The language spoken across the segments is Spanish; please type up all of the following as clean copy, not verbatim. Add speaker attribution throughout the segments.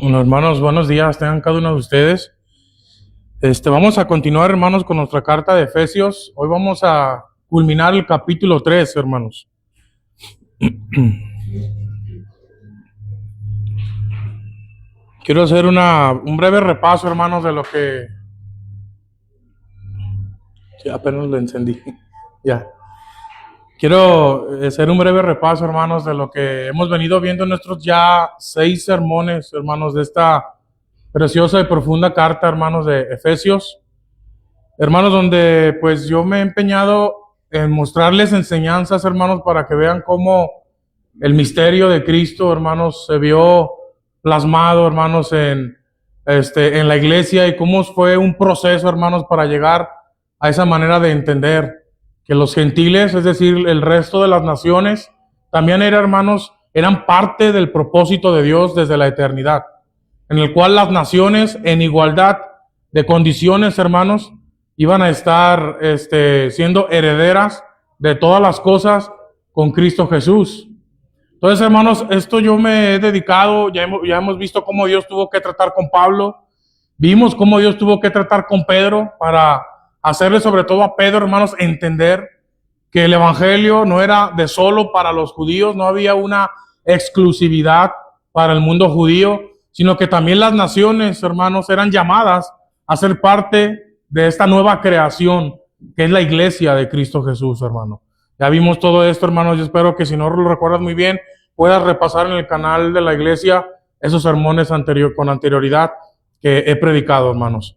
Speaker 1: Bueno, hermanos, buenos días, tengan cada uno de ustedes. Vamos a continuar, hermanos, con nuestra carta de Efesios. Hoy vamos a culminar el capítulo 3, hermanos. Quiero hacer un breve repaso, hermanos, de lo que... Sí, apenas lo encendí. Ya. Quiero hacer un breve repaso, hermanos, de lo que hemos venido viendo en nuestros ya 6 sermones, hermanos, de esta preciosa y profunda carta, hermanos, de Efesios. Hermanos, donde pues yo me he empeñado en mostrarles enseñanzas, hermanos, para que vean cómo el misterio de Cristo, hermanos, se vio plasmado, hermanos, en la iglesia, y cómo fue un proceso, hermanos, para llegar a esa manera de entender que los gentiles, es decir, el resto de las naciones, también eran parte del propósito de Dios desde la eternidad, en el cual las naciones en igualdad de condiciones, hermanos, iban a estar siendo herederas de todas las cosas con Cristo Jesús. Entonces, hermanos, esto yo me he dedicado, ya hemos visto cómo Dios tuvo que tratar con Pablo, vimos cómo Dios tuvo que tratar con Pedro para hacerle sobre todo a Pedro, hermanos, entender que el evangelio no era de solo para los judíos, no había una exclusividad para el mundo judío, sino que también las naciones, hermanos, eran llamadas a ser parte de esta nueva creación que es la iglesia de Cristo Jesús, hermano. Ya vimos todo esto, hermanos. Yo espero que si no lo recuerdas muy bien, puedas repasar en el canal de la iglesia esos sermones con anterioridad que he predicado, hermanos.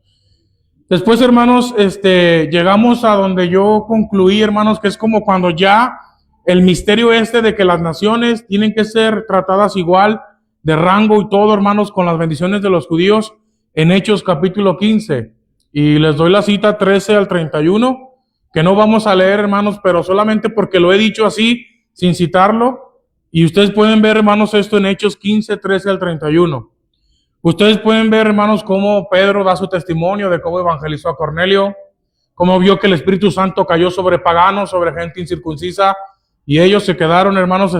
Speaker 1: Después, hermanos, llegamos a donde yo concluí, hermanos, que es como cuando ya el misterio de que las naciones tienen que ser tratadas igual de rango y todo, hermanos, con las bendiciones de los judíos, en Hechos capítulo 15. Y les doy la cita 13 al 31, que no vamos a leer, hermanos, pero solamente porque lo he dicho así, sin citarlo. Y ustedes pueden ver, hermanos, esto en Hechos 15, 13 al 31. Ustedes pueden ver, hermanos, cómo Pedro da su testimonio de cómo evangelizó a Cornelio, cómo vio que el Espíritu Santo cayó sobre paganos, sobre gente incircuncisa, y ellos se quedaron, hermanos,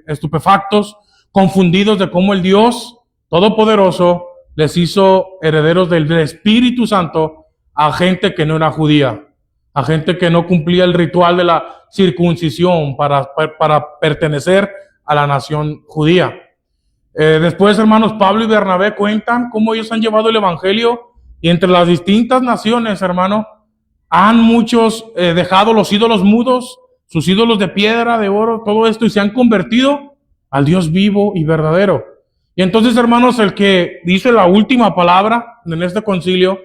Speaker 1: estupefactos, confundidos de cómo el Dios Todopoderoso les hizo herederos del Espíritu Santo a gente que no era judía, a gente que no cumplía el ritual de la circuncisión para pertenecer a la nación judía. Después, hermanos, Pablo y Bernabé cuentan cómo ellos han llevado el evangelio, y entre las distintas naciones, hermano, han muchos dejado los ídolos mudos, sus ídolos de piedra, de oro, todo esto, y se han convertido al Dios vivo y verdadero. Y entonces, hermanos, el que dice la última palabra en este concilio,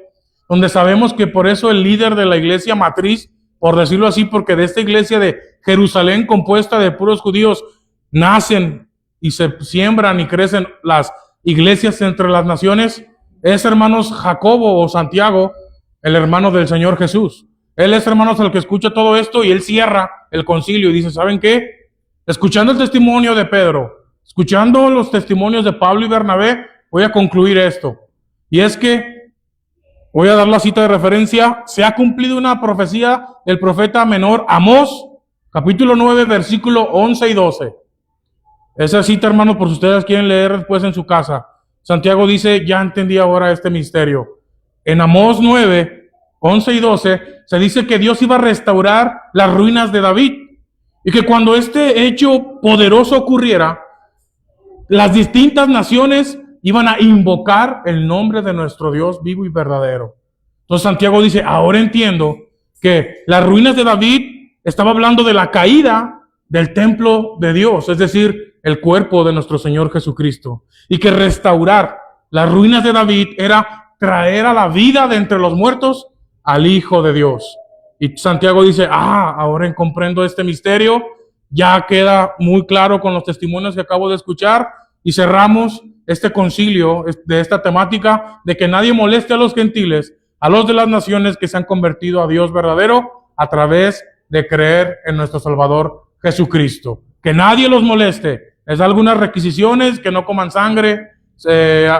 Speaker 1: donde sabemos que por eso el líder de la iglesia matriz, por decirlo así, porque de esta iglesia de Jerusalén compuesta de puros judíos, nacen y se siembran y crecen las iglesias entre las naciones, es, hermanos, Jacobo o Santiago, el hermano del Señor Jesús. Él es, hermanos, el que escucha todo esto, y él cierra el concilio y dice, ¿saben qué? Escuchando el testimonio de Pedro, escuchando los testimonios de Pablo y Bernabé, voy a concluir esto. Y es que, voy a dar la cita de referencia, se ha cumplido una profecía del profeta menor Amós, capítulo 9, versículo 11 y 12. Esa cita, hermanos, por si ustedes quieren leer después en su casa. Santiago dice, ya entendí ahora este misterio. En Amós 9, 11 y 12, se dice que Dios iba a restaurar las ruinas de David, y que cuando este hecho poderoso ocurriera, las distintas naciones iban a invocar el nombre de nuestro Dios vivo y verdadero. Entonces Santiago dice, ahora entiendo que las ruinas de David estaba hablando de la caída del templo de Dios, es decir, el cuerpo de nuestro Señor Jesucristo, y que restaurar las ruinas de David era traer a la vida de entre los muertos al Hijo de Dios. Y Santiago dice, ahora comprendo este misterio, ya queda muy claro con los testimonios que acabo de escuchar, y cerramos este concilio de esta temática de que nadie moleste a los gentiles, a los de las naciones que se han convertido a Dios verdadero a través de creer en nuestro Salvador Jesucristo. Que nadie los moleste. Les da algunas requisiciones: que no coman sangre,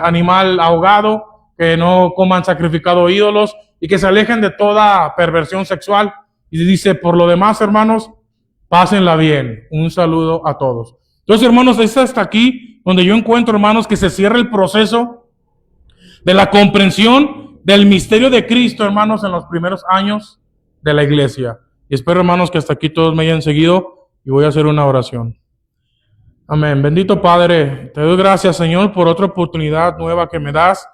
Speaker 1: animal ahogado, que no coman sacrificado ídolos, y que se alejen de toda perversión sexual. Y dice, por lo demás, hermanos, pásenla bien. Un saludo a todos. Entonces, hermanos, es hasta aquí donde yo encuentro, hermanos, que se cierra el proceso de la comprensión del misterio de Cristo, hermanos, en los primeros años de la iglesia. Y espero, hermanos, que hasta aquí todos me hayan seguido y voy a hacer una oración. Amén. Bendito Padre, te doy gracias, Señor, por otra oportunidad nueva que me das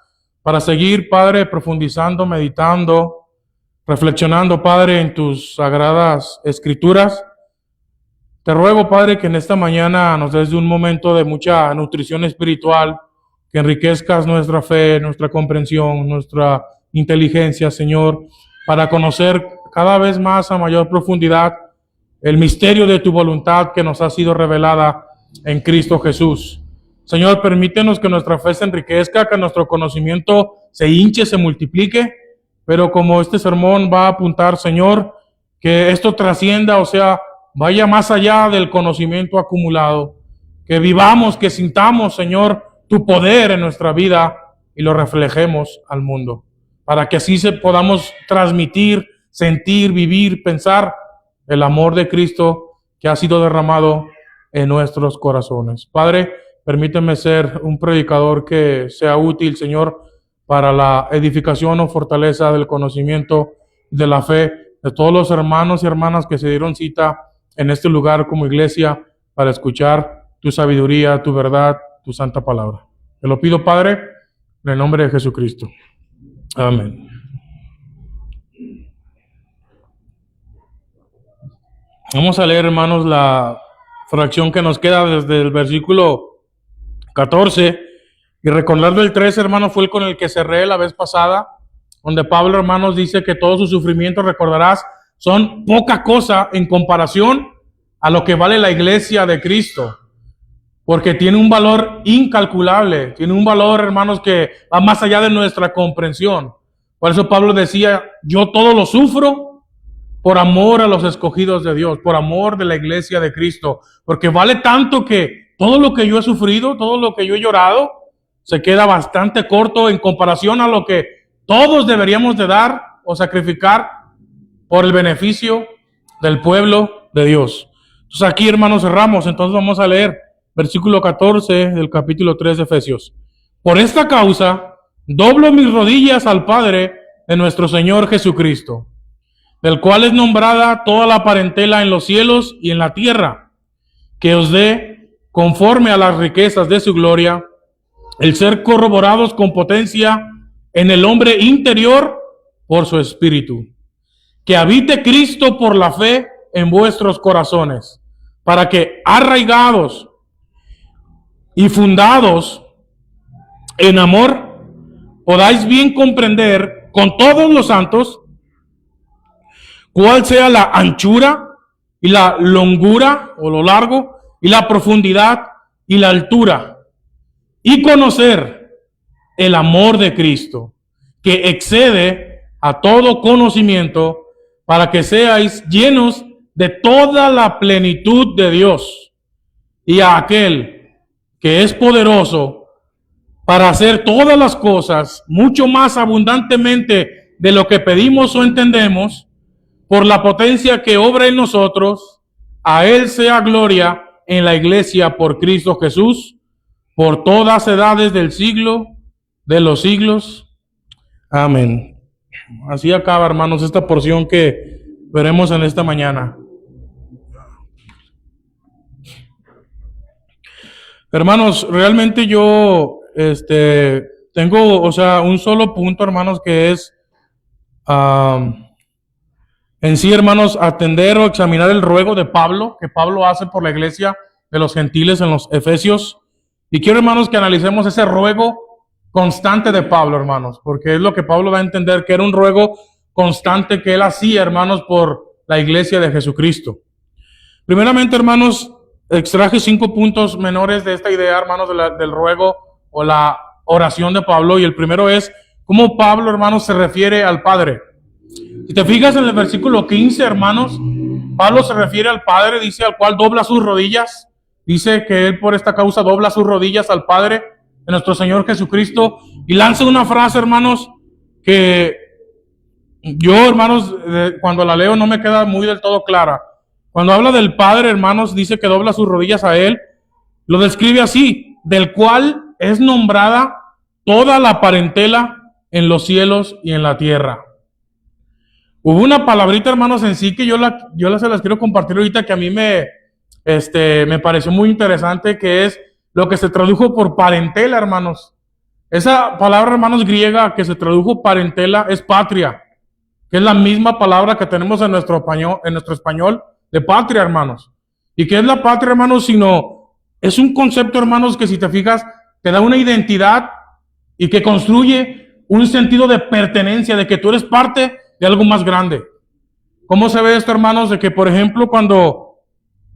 Speaker 1: para seguir, Padre, profundizando, meditando, reflexionando, Padre, en tus sagradas escrituras. Te ruego, Padre, que en esta mañana nos des un momento de mucha nutrición espiritual, que enriquezcas nuestra fe, nuestra comprensión, nuestra inteligencia, Señor, para conocer cada vez más a mayor profundidad el misterio de tu voluntad que nos ha sido revelada en Cristo Jesús. Señor, permítenos que nuestra fe se enriquezca, que nuestro conocimiento se hinche, se multiplique, pero como este sermón va a apuntar, Señor, que esto trascienda, o sea, vaya más allá del conocimiento acumulado, que vivamos, que sintamos, Señor, tu poder en nuestra vida y lo reflejemos al mundo, para que así podamos transmitir, sentir, vivir, pensar el amor de Cristo que ha sido derramado en nuestros corazones. Padre, permíteme ser un predicador que sea útil, Señor, para la edificación o fortaleza del conocimiento de la fe de todos los hermanos y hermanas que se dieron cita en este lugar como iglesia para escuchar tu sabiduría, tu verdad, tu santa palabra. Te lo pido, Padre, en el nombre de Jesucristo. Amén. Vamos a leer, hermanos, la fracción que nos queda desde el versículo 14 y recordando el 13, hermanos, fue el con el que cerré la vez pasada, donde Pablo, hermanos, dice que todos sus sufrimientos, recordarás, son poca cosa en comparación a lo que vale la iglesia de Cristo, porque tiene un valor incalculable, tiene un valor, hermanos, que va más allá de nuestra comprensión. Por eso Pablo decía, yo todo lo sufro por amor a los escogidos de Dios, por amor de la iglesia de Cristo, porque vale tanto que todo lo que yo he sufrido, todo lo que yo he llorado, se queda bastante corto en comparación a lo que todos deberíamos de dar o sacrificar por el beneficio del pueblo de Dios. Entonces aquí, hermanos, cerramos. Entonces vamos a leer versículo 14 del capítulo 3 de Efesios. Por esta causa, doblo mis rodillas al Padre de nuestro Señor Jesucristo, del cual es nombrada toda la parentela en los cielos y en la tierra, que os dé, conforme a las riquezas de su gloria, el ser corroborados con potencia en el hombre interior por su espíritu, que habite Cristo por la fe en vuestros corazones, para que arraigados y fundados en amor, podáis bien comprender con todos los santos cuál sea la anchura y la longura o lo largo y la profundidad y la altura, y conocer el amor de Cristo, que excede a todo conocimiento, para que seáis llenos de toda la plenitud de Dios, y a aquel que es poderoso para hacer todas las cosas mucho más abundantemente de lo que pedimos o entendemos, por la potencia que obra en nosotros. A Él sea gloria en la iglesia por Cristo Jesús, por todas edades del siglo de los siglos. Amén. Así acaba, hermanos, esta porción que veremos en esta mañana. Hermanos, realmente yo tengo, un solo punto, hermanos, que es en sí, hermanos, atender o examinar el ruego de Pablo, que Pablo hace por la iglesia de los gentiles en los Efesios. Y quiero, hermanos, que analicemos ese ruego constante de Pablo, hermanos, porque es lo que Pablo va a entender, que era un ruego constante que él hacía, hermanos, por la iglesia de Jesucristo. Primeramente, hermanos, extraje 5 puntos menores de esta idea, hermanos, del ruego o la oración de Pablo. Y el primero es cómo Pablo, hermanos, se refiere al Padre. Si te fijas en el versículo 15, hermanos, Pablo se refiere al Padre, dice al cual dobla sus rodillas. Dice que él por esta causa dobla sus rodillas al Padre de nuestro Señor Jesucristo. Y lanza una frase, hermanos, que yo, hermanos, cuando la leo no me queda muy del todo clara. Cuando habla del Padre, hermanos, dice que dobla sus rodillas a Él. Lo describe así: del cual es nombrada toda la parentela en los cielos y en la tierra. Hubo una palabrita, hermanos, en sí que yo se las quiero compartir ahorita, que a mí me pareció muy interesante, que es lo que se tradujo por parentela, hermanos. Esa palabra, hermanos, griega que se tradujo parentela es patria, que es la misma palabra que tenemos en nuestro español de patria, hermanos. ¿Y qué es la patria, hermanos? Sino es un concepto, hermanos, que si te fijas, te da una identidad y que construye un sentido de pertenencia, de que tú eres parte de algo más grande. ¿Cómo se ve esto, hermanos? De que, por ejemplo, cuando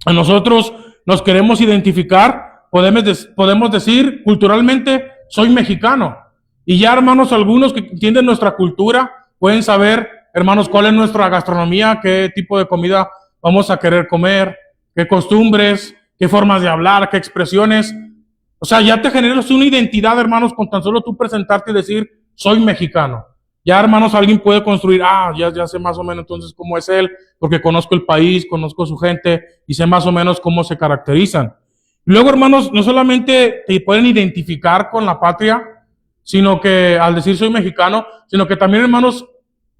Speaker 1: nosotros nos queremos identificar, podemos decir culturalmente, soy mexicano. Y ya, hermanos, algunos que entienden nuestra cultura pueden saber, hermanos, cuál es nuestra gastronomía, qué tipo de comida vamos a querer comer, qué costumbres, qué formas de hablar, qué expresiones. O sea, ya te generas una identidad, hermanos, con tan solo tú presentarte y decir, soy mexicano. Ya, hermanos, alguien puede construir, ya sé más o menos entonces cómo es él, porque conozco el país, conozco su gente y sé más o menos cómo se caracterizan. Luego, hermanos, no solamente te pueden identificar con la patria, sino que al decir soy mexicano, sino que también, hermanos,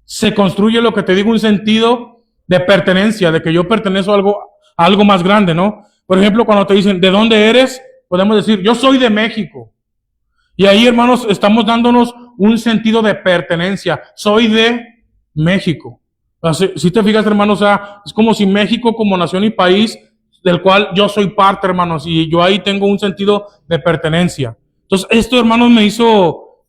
Speaker 1: se construye lo que te digo, un sentido de pertenencia, de que yo pertenezco a algo más grande, ¿no? Por ejemplo, cuando te dicen, ¿de dónde eres? Podemos decir, yo soy de México. Y ahí, hermanos, estamos dándonos un sentido de pertenencia. Soy de México. Si te fijas, hermanos, o sea, es como si México como nación y país del cual yo soy parte, hermanos, y yo ahí tengo un sentido de pertenencia. Entonces, esto, hermanos, me hizo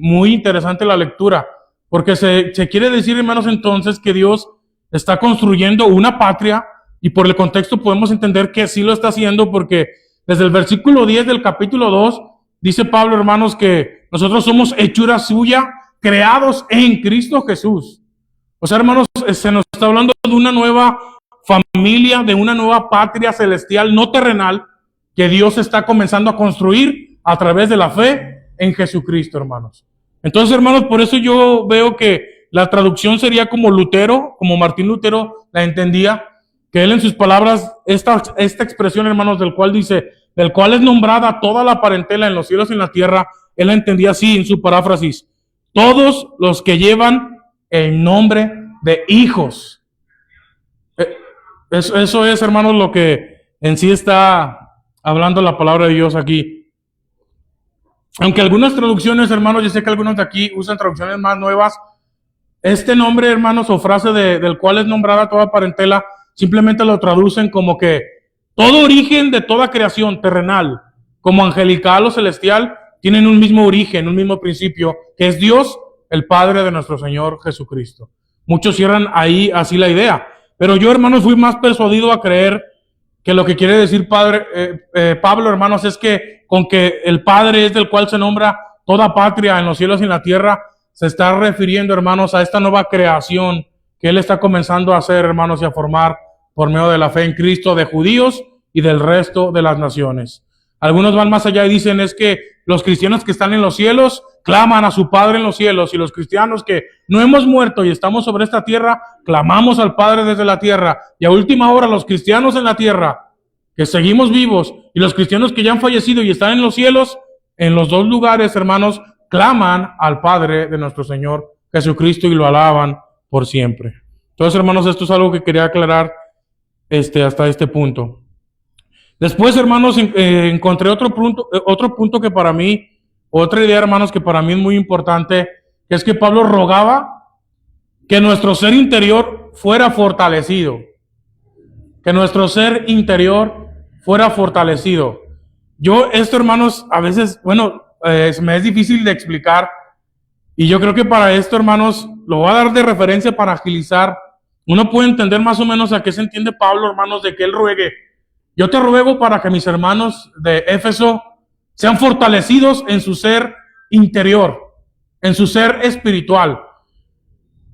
Speaker 1: muy interesante la lectura, porque se quiere decir, hermanos, entonces que Dios está construyendo una patria, y por el contexto podemos entender que sí lo está haciendo, porque desde el versículo 10 del capítulo 2, dice Pablo, hermanos, que nosotros somos hechura suya, creados en Cristo Jesús. O sea, hermanos, se nos está hablando de una nueva familia, de una nueva patria celestial, no terrenal, que Dios está comenzando a construir a través de la fe en Jesucristo, hermanos. Entonces, hermanos, por eso yo veo que la traducción sería como Lutero, como Martín Lutero la entendía, que él en sus palabras, esta expresión, hermanos, del cual es nombrada toda la parentela en los cielos y en la tierra, él la entendía así en su paráfrasis: todos los que llevan el nombre de hijos. Eso es, hermanos, lo que en sí está hablando la palabra de Dios aquí. Aunque algunas traducciones, hermanos, yo sé que algunos de aquí usan traducciones más nuevas, este nombre, hermanos, o frase del cual es nombrada toda parentela, simplemente lo traducen como que todo origen de toda creación terrenal, como angelical o celestial, tienen un mismo origen, un mismo principio, que es Dios, el Padre de nuestro Señor Jesucristo. Muchos cierran ahí así la idea, pero yo, hermanos, fui más persuadido a creer que lo que quiere decir Pablo, hermanos, es que con que el Padre es del cual se nombra toda patria en los cielos y en la tierra, se está refiriendo, hermanos, a esta nueva creación que Él está comenzando a hacer, hermanos, y a formar por medio de la fe en Cristo, de judíos y del resto de las naciones. Algunos van más allá y dicen es que los cristianos que están en los cielos claman a su Padre en los cielos, y los cristianos que no hemos muerto y estamos sobre esta tierra, clamamos al Padre desde la tierra. Y a última hora, los cristianos en la tierra, que seguimos vivos, y los cristianos que ya han fallecido y están en los cielos, en los dos lugares, hermanos, claman al Padre de nuestro Señor Jesucristo y lo alaban por siempre. Entonces, hermanos, esto es algo que quería aclarar hasta este punto. Después, hermanos, encontré otro punto que para mí, otra idea, hermanos, que para mí es muy importante, que es que Pablo rogaba que nuestro ser interior fuera fortalecido. Que nuestro ser interior fuera fortalecido. Esto, hermanos, a veces, me es difícil de explicar, y yo creo que para esto, hermanos, lo voy a dar de referencia para agilizar. Uno puede entender más o menos a qué se entiende Pablo, hermanos, de que él ruegue: yo te ruego para que mis hermanos de Éfeso sean fortalecidos en su ser interior, en su ser espiritual.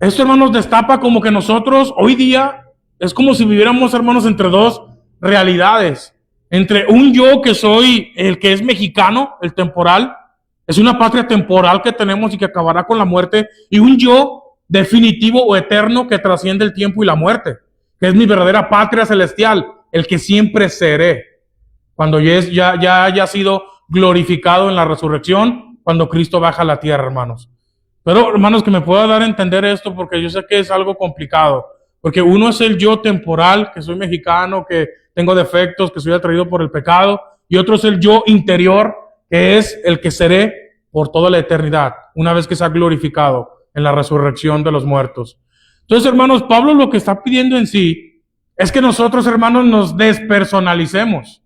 Speaker 1: Esto, hermanos, destapa como que nosotros hoy día es como si viviéramos, hermanos, entre dos realidades. Entre un yo que soy el que es mexicano, el temporal, es una patria temporal que tenemos y que acabará con la muerte, y un yo definitivo o eterno que trasciende el tiempo y la muerte, que es mi verdadera patria celestial, el que siempre seré, cuando ya haya sido glorificado en la resurrección cuando Cristo baja a la tierra, hermanos. Pero, hermanos, que me pueda dar a entender esto, porque yo sé que es algo complicado. Porque uno es el yo temporal, que soy mexicano, que tengo defectos, que soy atraído por el pecado. Y otro es el yo interior, que es el que seré por toda la eternidad, una vez que sea glorificado en la resurrección de los muertos. Entonces, hermanos, Pablo lo que está pidiendo en sí es que nosotros, hermanos, nos despersonalicemos.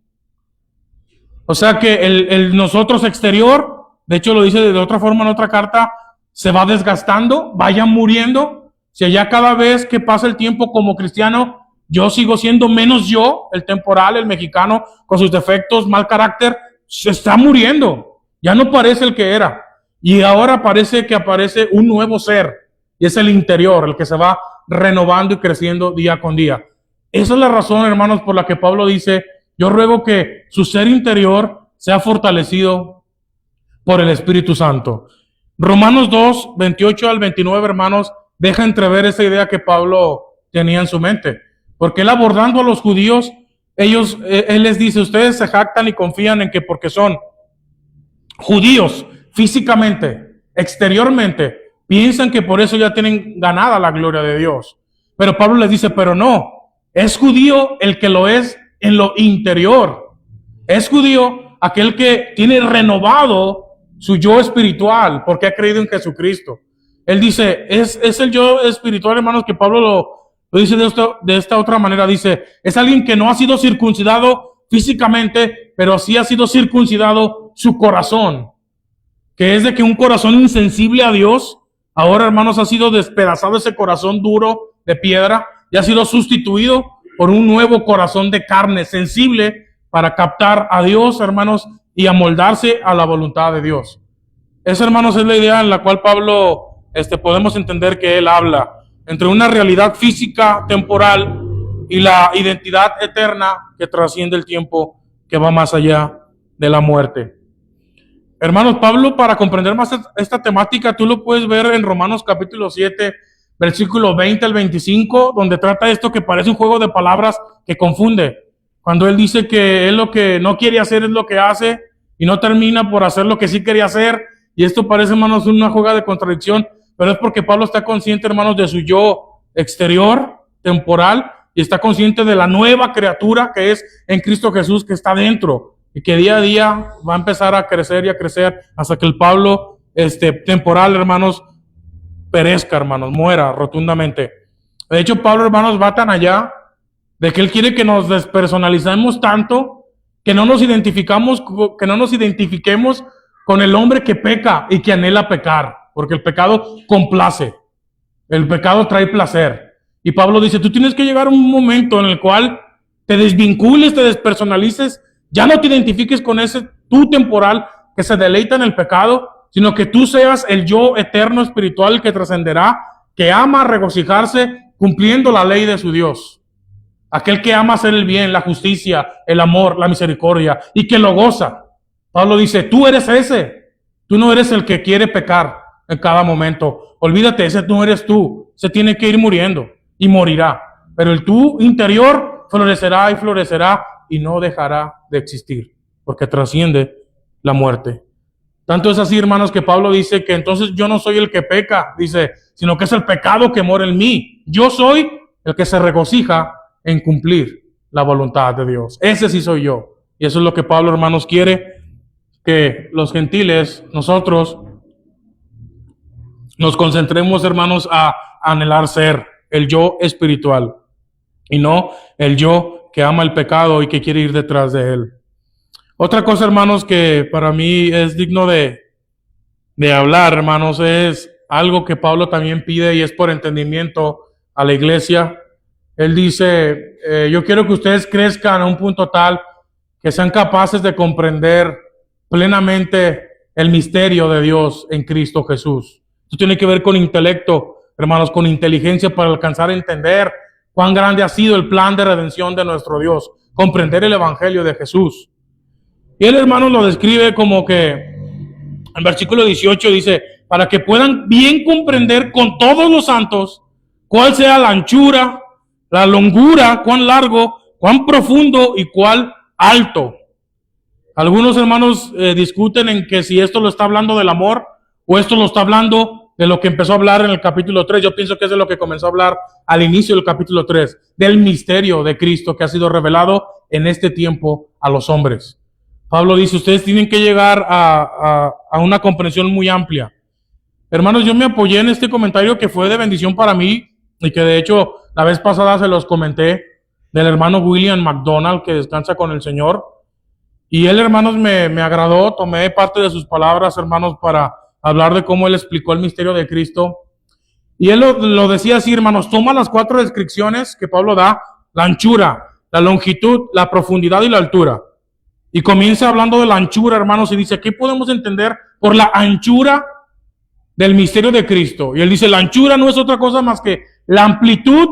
Speaker 1: O sea que el nosotros exterior, de hecho lo dice de otra forma en otra carta, se va desgastando, vaya muriendo. Si allá cada vez que pasa el tiempo como cristiano, yo sigo siendo menos yo, el temporal, el mexicano, con sus defectos, mal carácter, se está muriendo. Ya no parece el que era. Y ahora parece que aparece un nuevo ser. Y es el interior, el que se va renovando y creciendo día con día. Esa es la razón, hermanos, por la que Pablo dice, yo ruego que su ser interior sea fortalecido por el Espíritu Santo. Romanos 2, 28 al 29, hermanos, deja entrever esa idea que Pablo tenía en su mente. Porque él abordando a los judíos, él les dice, ustedes se jactan y confían en que porque son judíos físicamente, exteriormente, piensan que por eso ya tienen ganada la gloria de Dios. Pero Pablo les dice, pero no, es judío el que lo es en lo interior. Es judío aquel que tiene renovado su yo espiritual porque ha creído en Jesucristo. Él dice, es el yo espiritual, hermanos, que Pablo lo dice de esta otra manera. Dice, es alguien que no ha sido circuncidado físicamente, pero sí ha sido circuncidado su corazón. Que es de que un corazón insensible a Dios, ahora, hermanos, ha sido despedazado ese corazón duro de piedra y ha sido sustituido por un nuevo corazón de carne sensible para captar a Dios, hermanos, y amoldarse a la voluntad de Dios. Esa, hermanos, es la idea en la cual Pablo podemos entender que él habla entre una realidad física, temporal, y la identidad eterna que trasciende el tiempo, que va más allá de la muerte. Hermanos, Pablo, para comprender más esta temática, tú lo puedes ver en Romanos capítulo 7, versículo 20 al 25, donde trata esto que parece un juego de palabras que confunde. Cuando él dice que él lo que no quiere hacer es lo que hace y no termina por hacer lo que sí quería hacer. Y esto parece, hermanos, una jugada de contradicción, pero es porque Pablo está consciente, hermanos, de su yo exterior, temporal, y está consciente de la nueva criatura que es en Cristo Jesús, que está dentro y que día a día va a empezar a crecer y a crecer hasta que el Pablo temporal, hermanos, perezca, hermanos, muera rotundamente. De hecho, Pablo, hermanos, va tan allá de que él quiere que nos despersonalicemos tanto que no nos identifiquemos con el hombre que peca y que anhela pecar, porque el pecado complace, el pecado trae placer. Y Pablo dice, tú tienes que llegar a un momento en el cual te desvincules, te despersonalices, ya no te identifiques con ese tú temporal que se deleita en el pecado, sino que tú seas el yo eterno espiritual que trascenderá, que ama regocijarse cumpliendo la ley de su Dios. Aquel que ama hacer el bien, la justicia, el amor, la misericordia y que lo goza. Pablo dice, tú eres ese. Tú no eres el que quiere pecar en cada momento. Olvídate, ese no eres tú. Se tiene que ir muriendo y morirá. Pero el tú interior florecerá y florecerá y no dejará de existir porque trasciende la muerte. Tanto es así, hermanos, que Pablo dice que entonces yo no soy el que peca, dice, sino que es el pecado que mora en mí. Yo soy el que se regocija en cumplir la voluntad de Dios. Ese sí soy yo. Y eso es lo que Pablo, hermanos, quiere que los gentiles, nosotros, nos concentremos, hermanos, a anhelar ser el yo espiritual y no el yo que ama el pecado y que quiere ir detrás de él. Otra cosa, hermanos, que para mí es digno de hablar, hermanos, es algo que Pablo también pide y es por entendimiento a la iglesia. Él dice, yo quiero que ustedes crezcan a un punto tal que sean capaces de comprender plenamente el misterio de Dios en Cristo Jesús. Esto tiene que ver con intelecto, hermanos, con inteligencia para alcanzar a entender cuán grande ha sido el plan de redención de nuestro Dios, comprender el evangelio de Jesús. Y él, hermanos, lo describe como que en versículo 18 dice, para que puedan bien comprender con todos los santos cuál sea la anchura, la longura, cuán largo, cuán profundo y cuán alto. Algunos hermanos discuten en que si esto lo está hablando del amor o esto lo está hablando de lo que empezó a hablar en el capítulo 3. Yo pienso que es de lo que comenzó a hablar al inicio del capítulo 3, del misterio de Cristo que ha sido revelado en este tiempo a los hombres. Pablo dice, ustedes tienen que llegar a una comprensión muy amplia. Hermanos, yo me apoyé en este comentario que fue de bendición para mí y que de hecho la vez pasada se los comenté, del hermano William McDonald, que descansa con el Señor. Y él, hermanos, me agradó, tomé parte de sus palabras, hermanos, para hablar de cómo él explicó el misterio de Cristo. Y él lo decía así, hermanos, toma las 4 descripciones que Pablo da, la anchura, la longitud, la profundidad y la altura. Y comienza hablando de la anchura, hermanos, y dice, ¿qué podemos entender por la anchura del misterio de Cristo? Y él dice, la anchura no es otra cosa más que la amplitud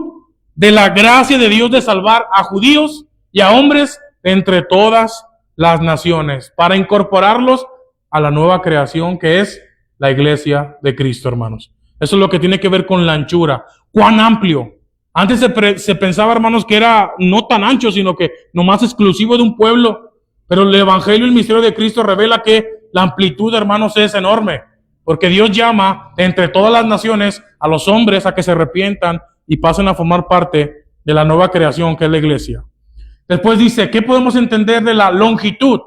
Speaker 1: de la gracia de Dios de salvar a judíos y a hombres entre todas las naciones, para incorporarlos a la nueva creación que es la iglesia de Cristo, hermanos. Eso es lo que tiene que ver con la anchura. ¿Cuán amplio? Antes se pensaba, hermanos, que era no tan ancho, sino que nomás exclusivo de un pueblo. Pero el Evangelio y el misterio de Cristo revela que la amplitud, hermanos, es enorme. Porque Dios llama entre todas las naciones a los hombres a que se arrepientan y pasen a formar parte de la nueva creación que es la iglesia. Después dice, ¿qué podemos entender de la longitud?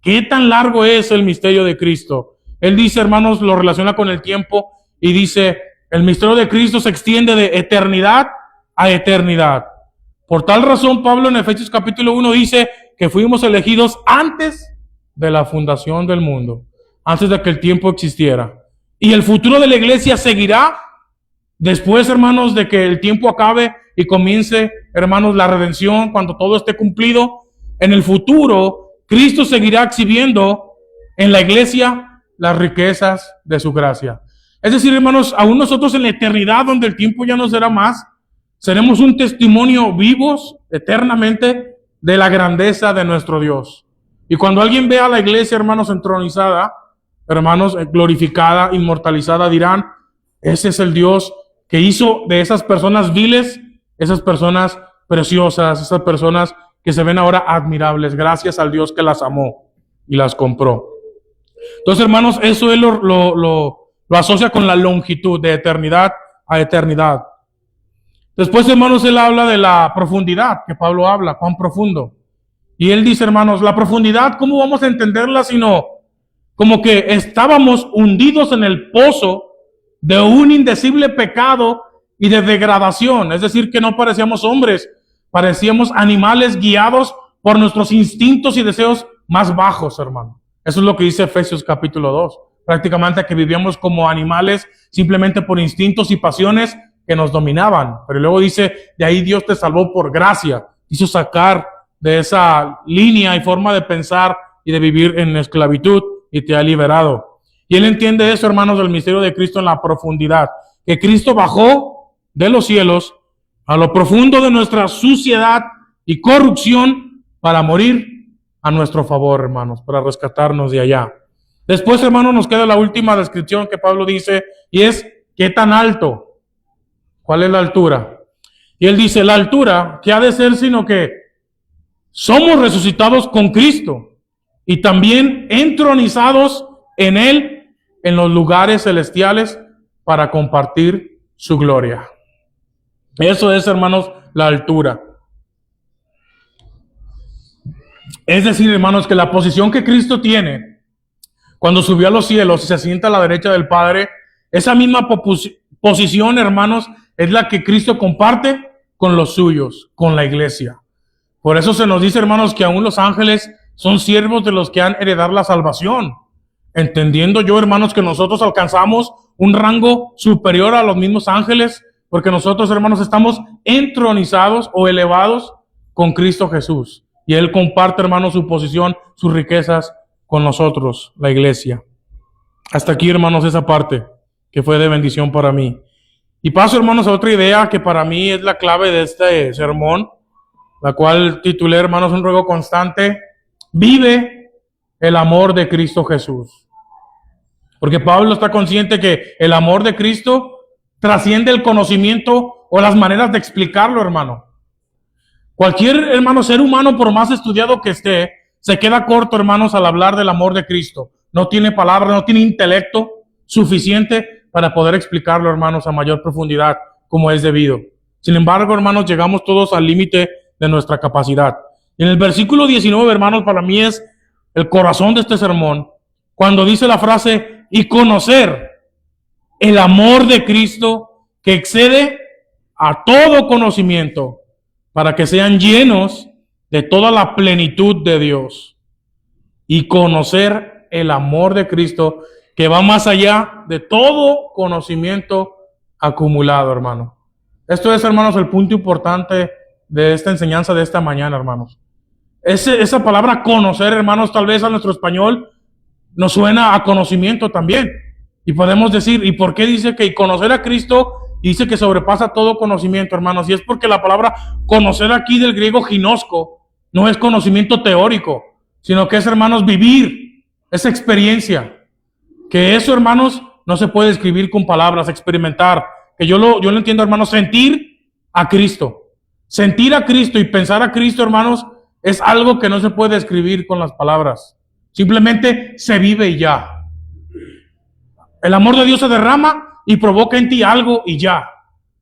Speaker 1: ¿Qué tan largo es el misterio de Cristo? Él dice, hermanos, lo relaciona con el tiempo y dice, el misterio de Cristo se extiende de eternidad a eternidad. Por tal razón, Pablo en Efesios capítulo 1 dice que fuimos elegidos antes de la fundación del mundo, antes de que el tiempo existiera. Y el futuro de la iglesia seguirá después, hermanos, de que el tiempo acabe y comience, hermanos, la redención, cuando todo esté cumplido. En el futuro, Cristo seguirá exhibiendo en la iglesia las riquezas de su gracia. Es decir, hermanos, aún nosotros en la eternidad, donde el tiempo ya no será más, seremos un testimonio vivos eternamente de la grandeza de nuestro Dios. Y cuando alguien vea a la iglesia, hermanos, entronizada, hermanos, glorificada, inmortalizada, dirán, ese es el Dios que hizo de esas personas viles, esas personas preciosas, esas personas que se ven ahora admirables, gracias al Dios que las amó y las compró. Entonces, hermanos, eso él lo asocia con la longitud de eternidad a eternidad. Después, hermanos, él habla de la profundidad, que Pablo habla, cuán profundo. Y él dice, hermanos, la profundidad, ¿cómo vamos a entenderla sino como que estábamos hundidos en el pozo de un indecible pecado y de degradación? Es decir, que no parecíamos hombres, parecíamos animales guiados por nuestros instintos y deseos más bajos, hermano. Eso es lo que dice Efesios capítulo 2. Prácticamente que vivíamos como animales simplemente por instintos y pasiones que nos dominaban. Pero luego dice, de ahí Dios te salvó por gracia. Quiso sacar de esa línea y forma de pensar y de vivir en esclavitud y te ha liberado. Y él entiende eso, hermanos, del misterio de Cristo en la profundidad. Que Cristo bajó de los cielos a lo profundo de nuestra suciedad y corrupción para morir a nuestro favor, hermanos, para rescatarnos de allá. Después, hermanos, nos queda la última descripción que Pablo dice, y es, ¿qué tan alto? ¿Cuál es la altura? Y él dice, la altura, ¿qué ha de ser sino que somos resucitados con Cristo y también entronizados en Él en los lugares celestiales para compartir su gloria? Eso es, hermanos, la altura. Es decir, hermanos, que la posición que Cristo tiene cuando subió a los cielos y se sienta a la derecha del Padre, esa misma posición, hermanos, es la que Cristo comparte con los suyos, con la iglesia. Por eso se nos dice, hermanos, que aún los ángeles son siervos de los que han heredado la salvación. Entendiendo yo, hermanos, que nosotros alcanzamos un rango superior a los mismos ángeles, porque nosotros, hermanos, estamos entronizados o elevados con Cristo Jesús. Y Él comparte, hermanos, su posición, sus riquezas con nosotros, la iglesia. Hasta aquí, hermanos, esa parte que fue de bendición para mí. Y paso, hermanos, a otra idea que para mí es la clave de este sermón, la cual titulé, hermanos, un ruego constante. Vive el amor de Cristo Jesús. Porque Pablo está consciente que el amor de Cristo trasciende el conocimiento o las maneras de explicarlo, hermano. Cualquier, hermano, ser humano, por más estudiado que esté, se queda corto, hermanos, al hablar del amor de Cristo. No tiene palabras, no tiene intelecto suficiente para poder explicarlo, hermanos, a mayor profundidad como es debido. Sin embargo, hermanos, llegamos todos al límite de nuestra capacidad. En el versículo 19, hermanos, para mí es el corazón de este sermón, cuando dice la frase, y conocer el amor de Cristo que excede a todo conocimiento, para que sean llenos de toda la plenitud de Dios. Y conocer el amor de Cristo que va más allá de todo conocimiento acumulado, hermano. Esto es, hermanos, el punto importante de esta enseñanza de esta mañana, hermanos. Esa palabra conocer, hermanos, tal vez a nuestro español nos suena a conocimiento también. Y podemos decir, ¿y por qué dice que conocer a Cristo dice que sobrepasa todo conocimiento, hermanos? Y es porque la palabra conocer aquí del griego ginosco no es conocimiento teórico, sino que es, hermanos, vivir, es experiencia. Que eso, hermanos, no se puede escribir con palabras, experimentar. Que yo lo entiendo, hermanos, sentir a Cristo. Sentir a Cristo y pensar a Cristo, hermanos, es algo que no se puede escribir con las palabras. Simplemente se vive y ya. El amor de Dios se derrama y provoca en ti algo y ya.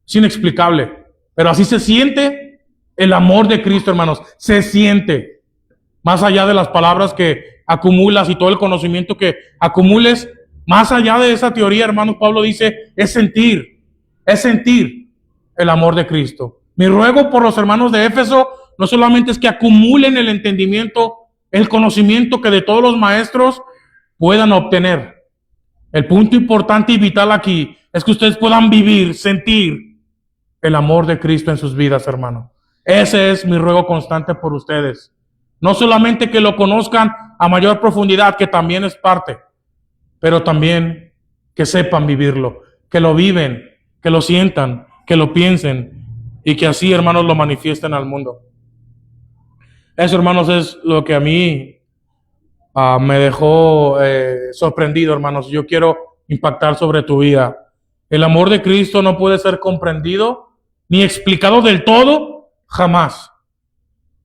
Speaker 1: Es inexplicable. Pero así se siente el amor de Cristo, hermanos. Se siente. Más allá de las palabras que acumulas y todo el conocimiento que acumules, más allá de esa teoría, hermanos, Pablo dice, es sentir el amor de Cristo. Mi ruego por los hermanos de Éfeso no solamente es que acumulen el entendimiento, el conocimiento que de todos los maestros puedan obtener. El punto importante y vital aquí es que ustedes puedan vivir, sentir el amor de Cristo en sus vidas, hermano. Ese es mi ruego constante por ustedes. No solamente que lo conozcan a mayor profundidad, que también es parte, pero también que sepan vivirlo, que lo viven, que lo sientan, que lo piensen y que así, hermanos, lo manifiesten al mundo. Eso, hermanos, es lo que a mí me dejó sorprendido, hermanos. Yo quiero impactar sobre tu vida. El amor de Cristo no puede ser comprendido ni explicado del todo, jamás.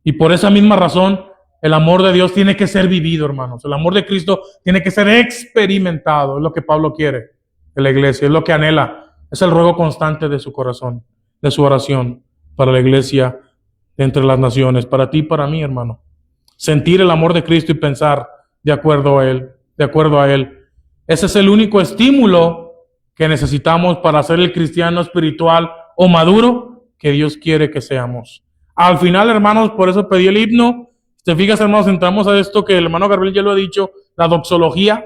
Speaker 1: Y por esa misma razón, el amor de Dios tiene que ser vivido, hermanos. El amor de Cristo tiene que ser experimentado. Es lo que Pablo quiere de la iglesia, es lo que anhela. Es el ruego constante de su corazón, de su oración para la iglesia de entre las naciones, para ti y para mí, hermano. Sentir el amor de Cristo y pensar de acuerdo a Él. Ese es el único estímulo que necesitamos para ser el cristiano espiritual o maduro que Dios quiere que seamos. Al final, hermanos, por eso pedí el himno. Si te fijas, hermanos, entramos a esto que el hermano Gabriel ya lo ha dicho, la doxología,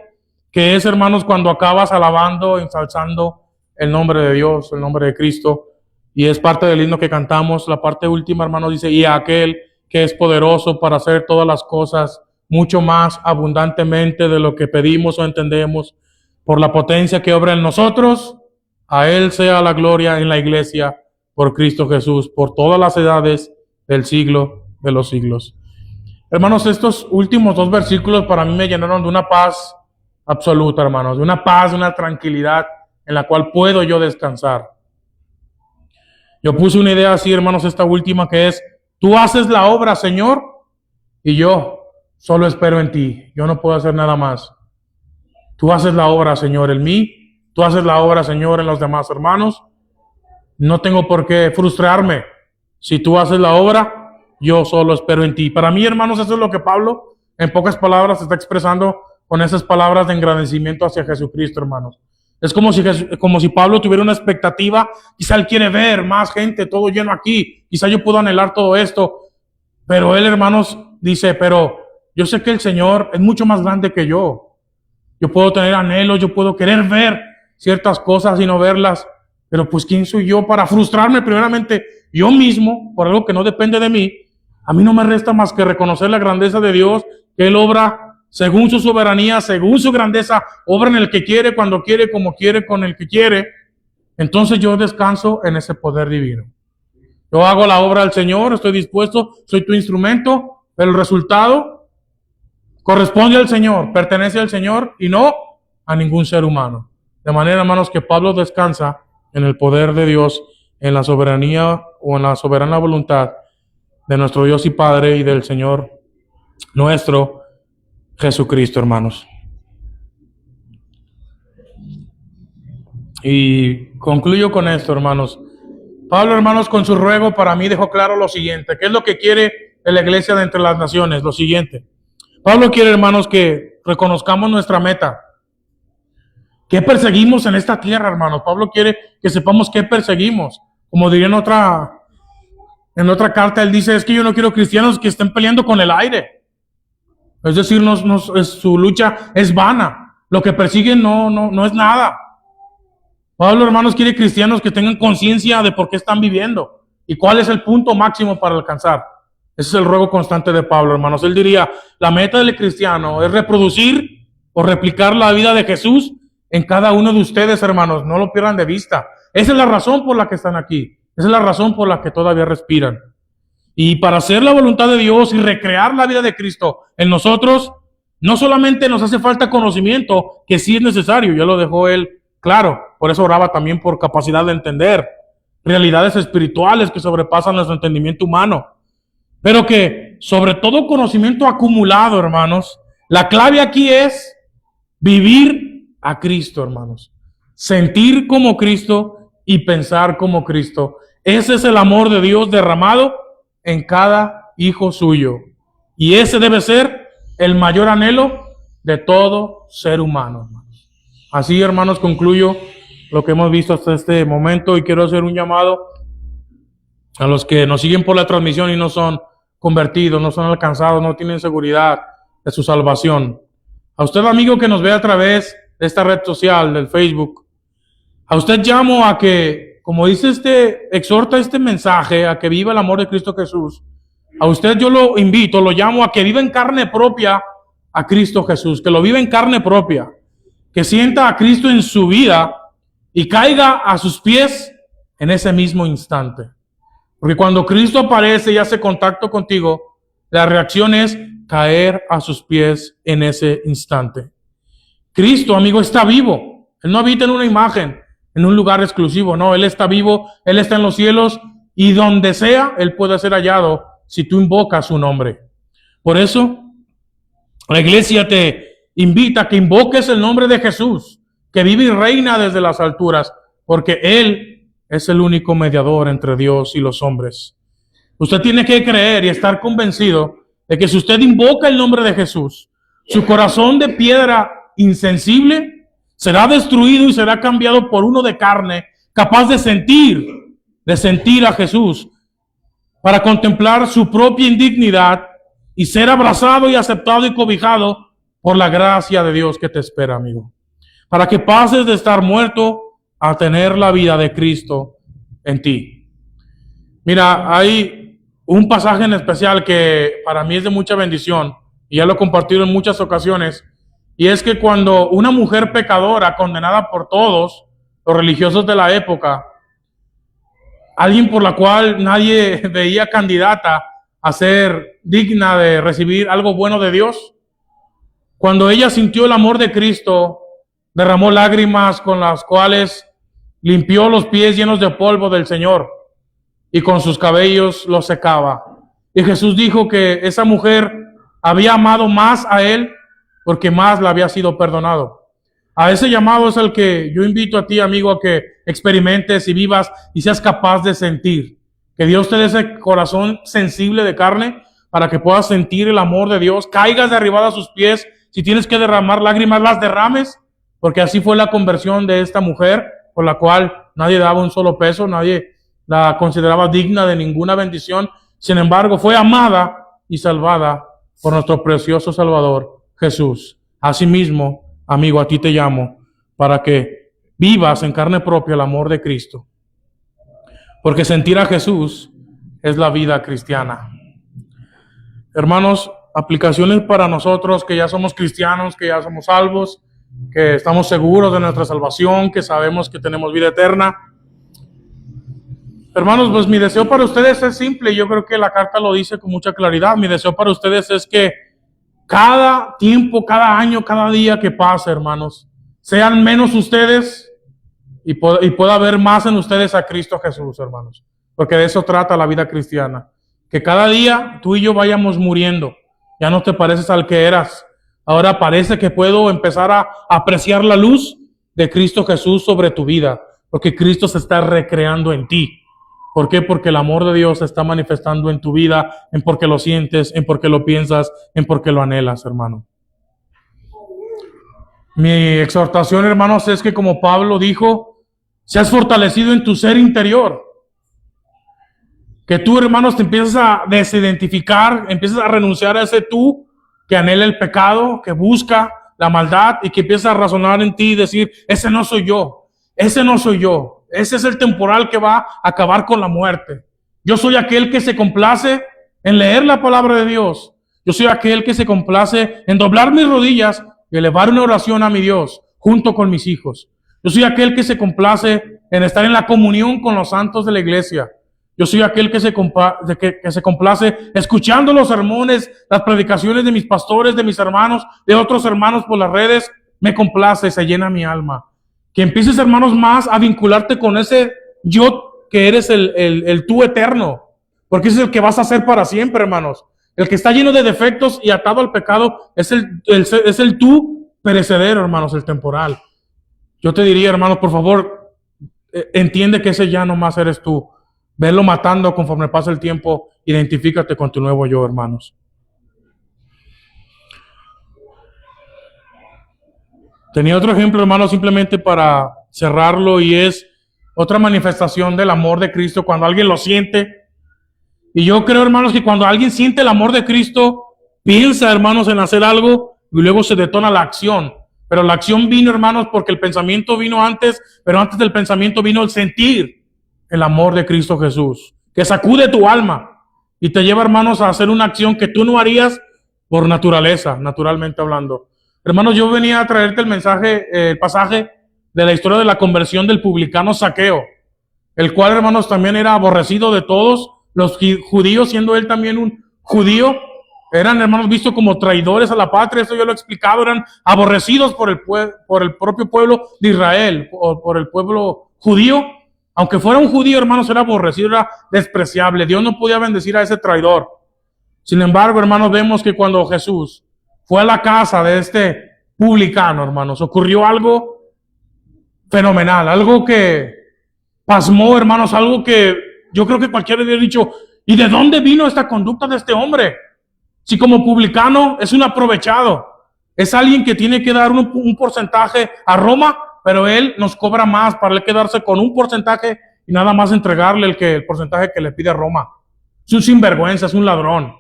Speaker 1: que es, hermanos, cuando acabas alabando, ensalzando el nombre de Dios, el nombre de Cristo, y es parte del himno que cantamos. La parte última, hermanos, dice, y a aquel que es poderoso para hacer todas las cosas mucho más abundantemente de lo que pedimos o entendemos, por la potencia que obra en nosotros, a Él sea la gloria en la iglesia, por Cristo Jesús, por todas las edades del siglo de los siglos. Hermanos, estos últimos dos versículos para mí me llenaron de una paz absoluta, hermanos, de una paz, de una tranquilidad en la cual puedo yo descansar. Yo puse una idea así, hermanos, esta última, que es, tú haces la obra, Señor, y yo solo espero en ti. Yo no puedo hacer nada más. Tú haces la obra, Señor, en mí. Tú haces la obra, Señor, en los demás hermanos. No tengo por qué frustrarme. Si tú haces la obra, yo solo espero en ti. Para mí, hermanos, eso es lo que Pablo, en pocas palabras, está expresando con esas palabras de agradecimiento hacia Jesucristo, hermanos. Es como si Pablo tuviera una expectativa. Quizá él quiere ver más gente, todo lleno aquí. Quizá yo puedo anhelar todo esto. Pero él, hermanos, dice, pero yo sé que el Señor es mucho más grande que yo. Yo puedo tener anhelos, yo puedo querer ver ciertas cosas y no verlas. Pero pues, ¿quién soy yo para frustrarme primeramente yo mismo por algo que no depende de mí? A mí no me resta más que reconocer la grandeza de Dios, que Él obra según su soberanía, según su grandeza, obra en el que quiere, cuando quiere, como quiere, con el que quiere. Entonces yo descanso en ese poder divino. Yo hago la obra del Señor, estoy dispuesto, soy tu instrumento, pero el resultado corresponde al Señor, pertenece al Señor y no a ningún ser humano. De manera, hermanos, que Pablo descansa en el poder de Dios, en la soberanía o en la soberana voluntad de nuestro Dios y Padre y del Señor nuestro Jesucristo, hermanos. Y concluyo con esto, hermanos. Pablo, hermanos, con su ruego para mí dejó claro lo siguiente. ¿Qué es lo que quiere de la iglesia de entre las naciones? Lo siguiente. Pablo quiere, hermanos, que reconozcamos nuestra meta. ¿Qué perseguimos en esta tierra, hermanos? Pablo quiere que sepamos qué perseguimos. Como diría en otra carta, él dice, es que yo no quiero cristianos que estén peleando con el aire. Es decir, su lucha es vana. Lo que persiguen no es nada. Pablo, hermanos, quiere cristianos que tengan conciencia de por qué están viviendo y cuál es el punto máximo para alcanzar. Ese es el ruego constante de Pablo, hermanos. Él diría, la meta del cristiano es reproducir o replicar la vida de Jesús en cada uno de ustedes, hermanos. No lo pierdan de vista. Esa es la razón por la que están aquí. Esa es la razón por la que todavía respiran. Y para hacer la voluntad de Dios y recrear la vida de Cristo en nosotros, no solamente nos hace falta conocimiento, que sí es necesario, ya lo dejó él claro. Por eso oraba también por capacidad de entender realidades espirituales que sobrepasan nuestro entendimiento humano. Pero que sobre todo conocimiento acumulado, hermanos, la clave aquí es vivir a Cristo, hermanos. Sentir como Cristo y pensar como Cristo. Ese es el amor de Dios derramado en cada hijo suyo. Y ese debe ser el mayor anhelo de todo ser humano, hermanos. Así, hermanos, concluyo lo que hemos visto hasta este momento y quiero hacer un llamado a los que nos siguen por la transmisión y no son convertidos, no son alcanzados, no tienen seguridad de su salvación. A usted, amigo, que nos ve a través de esta red social, del Facebook, a usted llamo a que, como dice exhorta este mensaje, a que viva el amor de Cristo Jesús. A usted yo lo invito, lo llamo a que viva en carne propia a Cristo Jesús, que lo viva en carne propia, que sienta a Cristo en su vida y caiga a sus pies en ese mismo instante. Porque cuando Cristo aparece y hace contacto contigo, la reacción es caer a sus pies en ese instante. Cristo, amigo, está vivo. Él no habita en una imagen, en un lugar exclusivo. No, Él está vivo, Él está en los cielos y donde sea, Él puede ser hallado si tú invocas su nombre. Por eso, la iglesia te invita a que invoques el nombre de Jesús, que vive y reina desde las alturas, porque Él es el único mediador entre Dios y los hombres. Usted tiene que creer y estar convencido de que si usted invoca el nombre de Jesús, su corazón de piedra insensible será destruido y será cambiado por uno de carne, capaz de sentir a Jesús, para contemplar su propia indignidad y ser abrazado y aceptado y cobijado por la gracia de Dios que te espera, amigo. Para que pases de estar muerto a tener la vida de Cristo en ti. Mira, hay un pasaje en especial que para mí es de mucha bendición y ya lo he compartido en muchas ocasiones, y es que cuando una mujer pecadora condenada por todos los religiosos de la época, alguien por la cual nadie veía candidata a ser digna de recibir algo bueno de Dios, cuando ella sintió el amor de Cristo, derramó lágrimas con las cuales limpió los pies llenos de polvo del Señor y con sus cabellos los secaba. Y Jesús dijo que esa mujer había amado más a Él porque más le había sido perdonado. A ese llamado es el que yo invito a ti, amigo, a que experimentes y vivas y seas capaz de sentir. Que Dios te dé ese corazón sensible de carne para que puedas sentir el amor de Dios. Caigas derribado a sus pies. Si tienes que derramar lágrimas, las derrames, porque así fue la conversión de esta mujer, por la cual nadie daba un solo peso, nadie la consideraba digna de ninguna bendición. Sin embargo, fue amada y salvada por nuestro precioso Salvador, Jesús. Asimismo, amigo, a ti te llamo para que vivas en carne propia el amor de Cristo. Porque sentir a Jesús es la vida cristiana. Hermanos, aplicaciones para nosotros que ya somos cristianos, que ya somos salvos, que estamos seguros de nuestra salvación, que sabemos que tenemos vida eterna. Hermanos, pues mi deseo para ustedes es simple, yo creo que la carta lo dice con mucha claridad. Mi deseo para ustedes es que cada tiempo, cada año, cada día que pase, hermanos, sean menos ustedes y pueda haber más en ustedes a Cristo Jesús, hermanos. Porque de eso trata la vida cristiana. Que cada día tú y yo vayamos muriendo. Ya no te pareces al que eras. Ahora parece que puedo empezar a apreciar la luz de Cristo Jesús sobre tu vida, porque Cristo se está recreando en ti. ¿Por qué? Porque el amor de Dios se está manifestando en tu vida, en porque lo sientes, en porque lo piensas, en porque lo anhelas, hermano. Mi exhortación, hermanos, es que como Pablo dijo, seas fortalecido en tu ser interior. Que tú, hermanos, te empiezas a desidentificar, empiezas a renunciar a ese tú que anhela el pecado, que busca la maldad y que empieza a razonar en ti y decir, ese no soy yo, ese no soy yo, ese es el temporal que va a acabar con la muerte. Yo soy aquel que se complace en leer la palabra de Dios. Yo soy aquel que se complace en doblar mis rodillas y elevar una oración a mi Dios junto con mis hijos. Yo soy aquel que se complace en estar en la comunión con los santos de la iglesia. Yo soy aquel que se complace escuchando los sermones, las predicaciones de mis pastores, de mis hermanos, de otros hermanos por las redes. Me complace, se llena mi alma. Que empieces, hermanos, más a vincularte con ese yo que eres el tú eterno. Porque ese es el que vas a ser para siempre, hermanos. El que está lleno de defectos y atado al pecado es el tú perecedero, hermanos, el temporal. Yo te diría, hermanos, por favor, entiende que ese ya no más eres tú. Velo matando conforme pasa el tiempo. Identifícate con tu nuevo yo, hermanos. Tenía otro ejemplo, hermanos, simplemente para cerrarlo, y es otra manifestación del amor de Cristo cuando alguien lo siente. Y yo creo, hermanos, que cuando alguien siente el amor de Cristo, piensa, hermanos, en hacer algo y luego se detona la acción. Pero la acción vino, hermanos, porque el pensamiento vino antes, pero antes del pensamiento vino el sentir el amor de Cristo Jesús, que sacude tu alma y te lleva, hermanos, a hacer una acción que tú no harías por naturaleza, naturalmente hablando. Hermanos, yo venía a traerte el pasaje de la historia de la conversión del publicano Zaqueo, el cual, hermanos, también era aborrecido de todos los judíos, siendo él también un judío. Eran, hermanos, vistos como traidores a la patria. Esto yo lo he explicado. Eran aborrecidos por el propio pueblo de Israel, o por el pueblo judío. Aunque fuera un judío, hermanos, era aborrecido, era despreciable. Dios no podía bendecir a ese traidor. Sin embargo, hermanos, vemos que cuando Jesús fue a la casa de este publicano, hermanos, ocurrió algo fenomenal, algo que pasmó, hermanos, algo que yo creo que cualquiera hubiera dicho, ¿y de dónde vino esta conducta de este hombre? Si como publicano es un aprovechado, es alguien que tiene que dar un porcentaje a Roma, pero él nos cobra más para él quedarse con un porcentaje y nada más entregarle el porcentaje que le pide a Roma. Es un sinvergüenza, es un ladrón.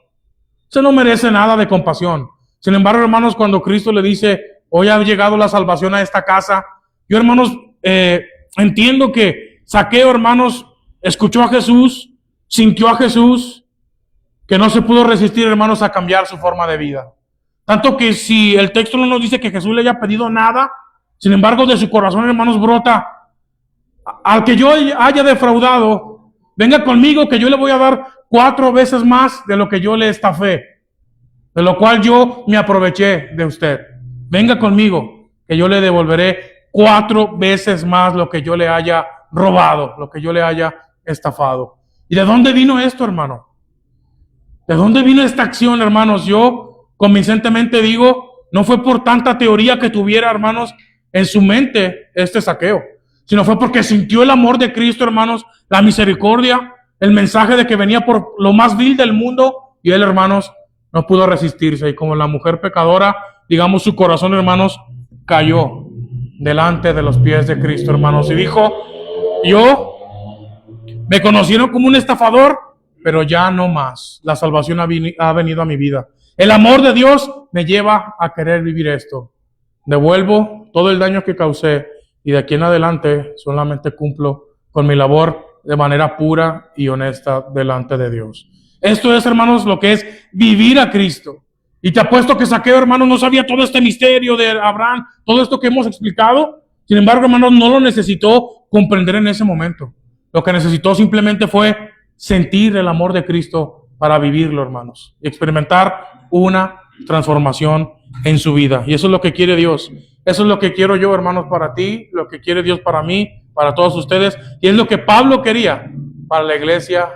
Speaker 1: Ese no merece nada de compasión. Sin embargo, hermanos, cuando Cristo le dice, hoy ha llegado la salvación a esta casa, yo, hermanos, entiendo que Zaqueo, hermanos, escuchó a Jesús, sintió a Jesús, que no se pudo resistir, hermanos, a cambiar su forma de vida. Tanto que si el texto no nos dice que Jesús le haya pedido nada, sin embargo, de su corazón, hermanos, brota, al que yo haya defraudado, venga conmigo que yo le voy a dar 4 veces más de lo que yo le estafé, de lo cual yo me aproveché de usted. Venga conmigo que yo le devolveré 4 veces más lo que yo le haya robado, lo que yo le haya estafado. ¿Y de dónde vino esto, hermano? ¿De dónde vino esta acción, hermanos? Yo convincentemente digo, no fue por tanta teoría que tuviera, hermanos, en su mente este Zaqueo, sino fue porque sintió el amor de Cristo, hermanos, la misericordia, el mensaje de que venía por lo más vil del mundo, y él, hermanos, no pudo resistirse. Y como la mujer pecadora, digamos, su corazón, hermanos, cayó delante de los pies de Cristo, hermanos, y dijo, me conocieron como un estafador, pero ya no más. La salvación ha venido a mi vida. El amor de Dios me lleva a querer vivir esto. Devuelvo todo el daño que causé y de aquí en adelante solamente cumplo con mi labor de manera pura y honesta delante de Dios. Esto es, hermanos, lo que es vivir a Cristo. Y te apuesto que Zaqueo, hermanos, no sabía todo este misterio de Abraham, todo esto que hemos explicado. Sin embargo, hermanos, no lo necesitó comprender en ese momento. Lo que necesitó simplemente fue sentir el amor de Cristo para vivirlo, hermanos, y experimentar una transformación en su vida. Y eso es lo que quiere Dios. Eso es lo que quiero yo, hermanos, para ti, lo que quiere Dios para mí, para todos ustedes, y es lo que Pablo quería para la iglesia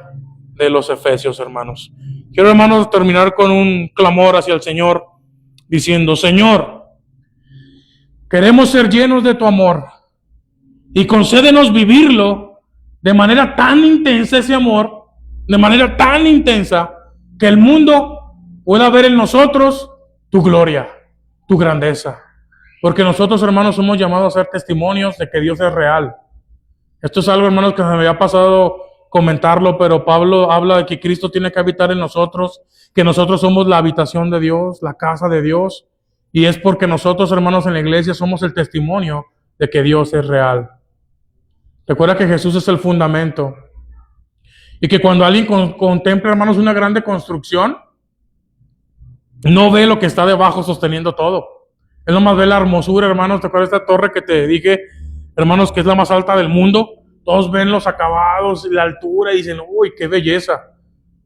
Speaker 1: de los Efesios, hermanos. Quiero, hermanos, terminar con un clamor hacia el Señor, diciendo: Señor, queremos ser llenos de tu amor y concédenos vivirlo de manera tan intensa, ese amor, de manera tan intensa, que el mundo pueda ver en nosotros tu gloria, tu grandeza. Porque nosotros, hermanos, somos llamados a ser testimonios de que Dios es real. Esto es algo, hermanos, que se me había pasado comentarlo, pero Pablo habla de que Cristo tiene que habitar en nosotros, que nosotros somos la habitación de Dios, la casa de Dios, y es porque nosotros, hermanos, en la iglesia somos el testimonio de que Dios es real. Recuerda que Jesús es el fundamento, y que cuando alguien contempla, hermanos, una grande construcción, no ve lo que está debajo sosteniendo todo. Él nomás ve la hermosura, hermanos. ¿Te acuerdas de esta torre que te dije, hermanos, que es la más alta del mundo? Todos ven los acabados, la altura y dicen: uy, qué belleza.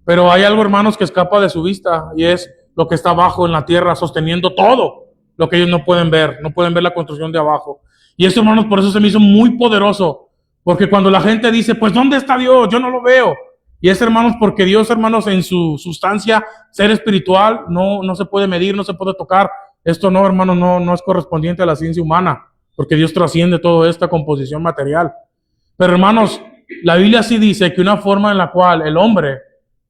Speaker 1: Pero hay algo, hermanos, que escapa de su vista, y es lo que está abajo en la tierra, sosteniendo todo lo que ellos no pueden ver la construcción de abajo. Y esto, hermanos, por eso se me hizo muy poderoso, porque cuando la gente dice: pues ¿dónde está Dios? Yo no lo veo. Y es, hermanos, porque Dios, hermanos, en su sustancia, ser espiritual, no se puede medir, no se puede tocar. Esto no, hermanos, no es correspondiente a la ciencia humana, porque Dios trasciende toda esta composición material. Pero, hermanos, la Biblia sí dice que una forma en la cual el hombre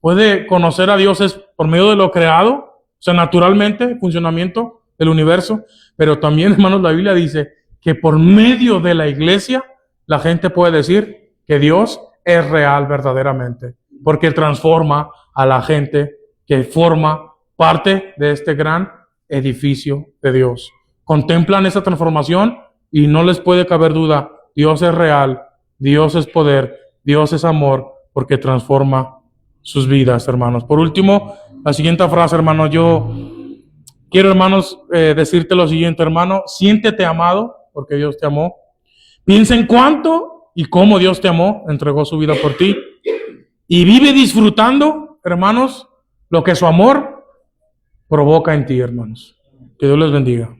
Speaker 1: puede conocer a Dios es por medio de lo creado, o sea, naturalmente, funcionamiento del universo. Pero también, hermanos, la Biblia dice que por medio de la iglesia la gente puede decir que Dios es real verdaderamente, porque transforma a la gente que forma parte de este gran edificio de Dios. Contemplan esa transformación y no les puede caber duda: Dios es real, Dios es poder, Dios es amor, porque transforma sus vidas, hermanos. Por último, la siguiente frase, hermano. Yo quiero, hermanos, decirte lo siguiente, hermano: siéntete amado, porque Dios te amó. Piensa en cuánto y cómo Dios te amó, entregó su vida por ti, y vive disfrutando, hermanos, lo que su amor provoca en ti, hermanos. Que Dios les bendiga.